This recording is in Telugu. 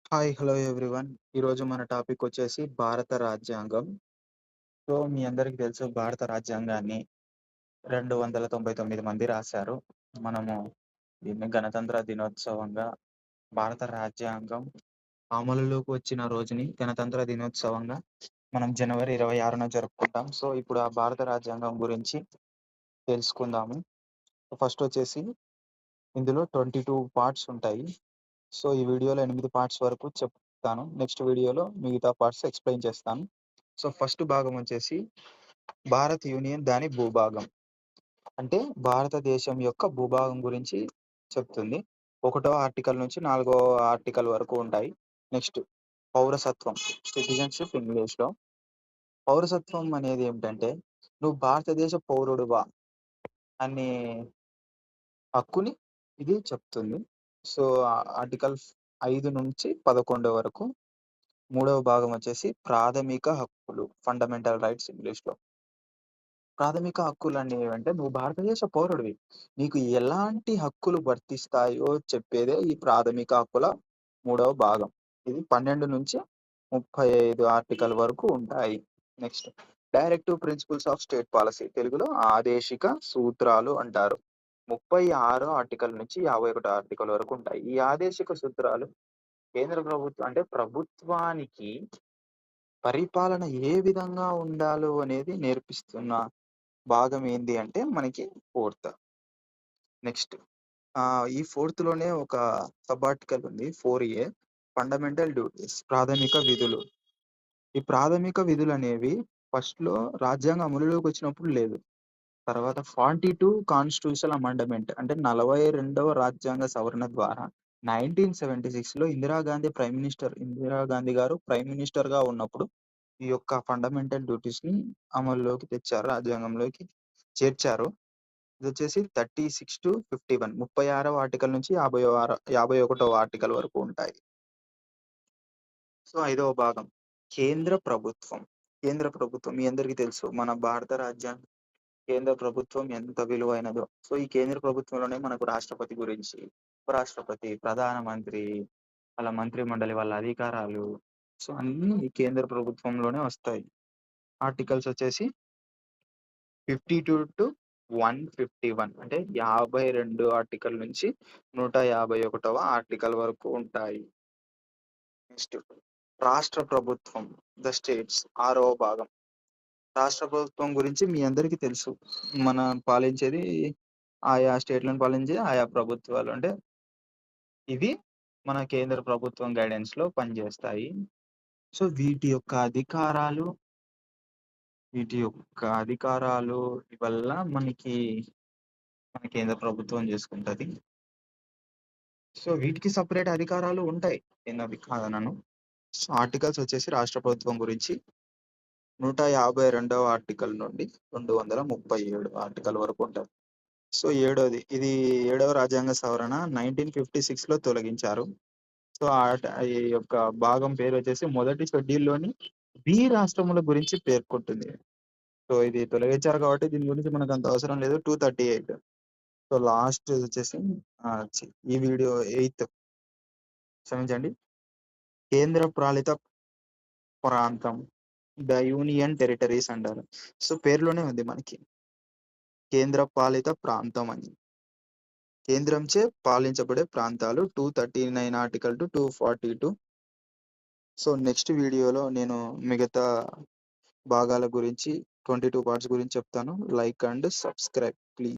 హాయ్! Hello everyone. ఈరోజు మన టాపిక్ వచ్చేసి భారత రాజ్యాంగం. సో, మీ అందరికీ తెలుసు భారత రాజ్యాంగాన్ని 299 మంది రాశారు. మనము దీన్ని గణతంత్ర దినోత్సవంగా భారత రాజ్యాంగం అమలులోకి వచ్చిన రోజుని గణతంత్ర దినోత్సవంగా మనం జనవరి 26న జరుపుకుంటాం. సో, ఇప్పుడు ఆ భారత రాజ్యాంగం గురించి తెలుసుకుందాము. ఫస్ట్ వచ్చేసి ఇందులో 22 పార్ట్స్ ఉంటాయి. సో, ఈ వీడియోలో 8 పార్ట్స్ వరకు చెప్తాను. నెక్స్ట్ వీడియోలో మిగతా పార్ట్స్ ఎక్స్‌ప్లెయిన్ చేస్తాను. సో, ఫస్ట్ భాగం వచ్చేసి భారత్ యూనియన్ దాని భూభాగం. అంటే భారతదేశం యొక్క భూభాగం గురించి చెప్తుంది. ఒకటో ఆర్టికల్ నుంచి నాలుగో ఆర్టికల్ వరకు ఉంటాయి. నెక్స్ట్ పౌరసత్వం, సిటిజన్‌షిప్ ఇంగ్లీష్‌లో. పౌరసత్వం అనేది ఏమిటంటే, నువ్వు భారతదేశ పౌరుడివా అనే హక్కుని ఇది చెప్తుంది. సో, ఆర్టికల్ 5 నుంచి 11 వరకు. మూడవ భాగం వచ్చేసి ప్రాథమిక హక్కులు, ఫండమెంటల్ రైట్స్ ఇంగ్లీష్‌లో. ప్రాథమిక హక్కులనేవంటే నువ్వు భారతదేశ పౌరుడివి. నీకు ఎలాంటి హక్కులు వర్తిస్తాయో చెప్పేదే ఈ ప్రాథమిక హక్కుల మూడవ భాగం. ఇది 12-35 ఆర్టికల్ వరకు ఉంటాయి. Next directive principles of state policy, తెలుగులో ఆదేశిక సూత్రాలు అంటారు. 36 ఆర్టికల్ నుంచి 51 ఆర్టికల్ వరకు ఉంటాయి. ఈ ఆదేశిక సూత్రాలు కేంద్ర ప్రభుత్వం అంటే ప్రభుత్వానికి పరిపాలన ఏ విధంగా ఉండాలో అనేది నేర్పిస్తున్న భాగం ఏంది అంటే మనకి ఫోర్త్. నెక్స్ట్ ఈ ఫోర్త్‌లోనే ఒక సబ్ ఆర్టికల్ ఉంది. 4A ఫండమెంటల్ డ్యూటీస్, ప్రాథమిక విధులు. ఈ ప్రాథమిక విధులనేవి ఫస్ట్‌లో రాజ్యాంగం అమలులోకి వచ్చినప్పుడు లేదు. తర్వాత 42 కాన్స్టిట్యూషనల్ అమెండ్మెంట్ అంటే 42వ రాజ్యాంగ సవరణ ద్వారా 1976లో ఇందిరా గాంధీ గారు ప్రైమ్ మినిస్టర్‌గా ఉన్నప్పుడు ఈ యొక్క ఫండమెంటల్ డ్యూటీస్‌ని అమల్లోకి తెచ్చారు. రాజ్యాంగంలోకి చేర్చారు. ఇదొచ్చేసి 36-51 36వ ఆర్టికల్ నుంచి 51వ ఆర్టికల్ వరకు ఉంటాయి. సో, ఐదవ భాగం కేంద్ర ప్రభుత్వం. కేంద్ర ప్రభుత్వం మీ అందరికీ తెలుసు మన భారత రాజ్యాంగం కేంద్ర ప్రభుత్వం ఎంత విలువైనదో. సో, ఈ కేంద్ర ప్రభుత్వంలోనే మనకు రాష్ట్రపతి గురించి, ఉపరాష్ట్రపతి, ప్రధానమంత్రి, వాళ్ళ మంత్రిమండలి, వాళ్ళ అధికారాలు, సో, అన్నీ ఈ కేంద్ర ప్రభుత్వంలోనే వస్తాయి. ఆర్టికల్స్ వచ్చేసి 52-151 అంటే 52 ఆర్టికల్ నుంచి 151వ ఆర్టికల్ వరకు ఉంటాయి. నెక్స్ట్ రాష్ట్ర ప్రభుత్వం, ద స్టేట్స్, 6వ భాగం. రాష్ట్ర ప్రభుత్వం గురించి మీ అందరికీ తెలుసు. మన పాలించేది ఆయా స్టేట్‌లను పాలించే ఆయా ప్రభుత్వాలు. అంటే ఇవి మన కేంద్ర ప్రభుత్వం గైడెన్స్‌లో పనిచేస్తాయి. సో, వీటి యొక్క అధికారాలు వల్ల మన కేంద్ర ప్రభుత్వం చేసుకుంటది. సో, వీటికి సెపరేట్ అధికారాలు ఉంటాయి. నేనవి కాదనను. సో, ఆర్టికల్స్ వచ్చేసి రాష్ట్ర ప్రభుత్వం గురించి 152వ ఆర్టికల్ నుండి 237 ఆర్టికల్ వరకు ఉంటాయి. సో, ఇది ఏడవ రాజ్యాంగ సవరణ 1956లో తొలగించారు. సో, ఈ యొక్క భాగం పేరు వచ్చేసి మొదటి షెడ్యూల్‌లోని బి రాష్ట్రముల గురించి పేర్కొంటుంది. సో, ఇది తొలగించారు కాబట్టి దీని గురించి మనకంత అవసరం లేదు. 238. సో, లాస్ట్ వచ్చేసి ఈ వీడియో క్షమించండి. కేంద్ర పాలిత ప్రాంతం, ద యూనియన్ టెరిటరీస్ అంటారు. సో, పేరులోనే ఉంది మనకి కేంద్ర పాలిత ప్రాంతం అని. కేంద్రంచే పాలించబడే ప్రాంతాలు 239 ఆర్టికల్ టు 242. సో, నెక్స్ట్ వీడియోలో నేను మిగతా భాగాల గురించి 22 పార్ట్స్ గురించి చెప్తాను. Like and subscribe please.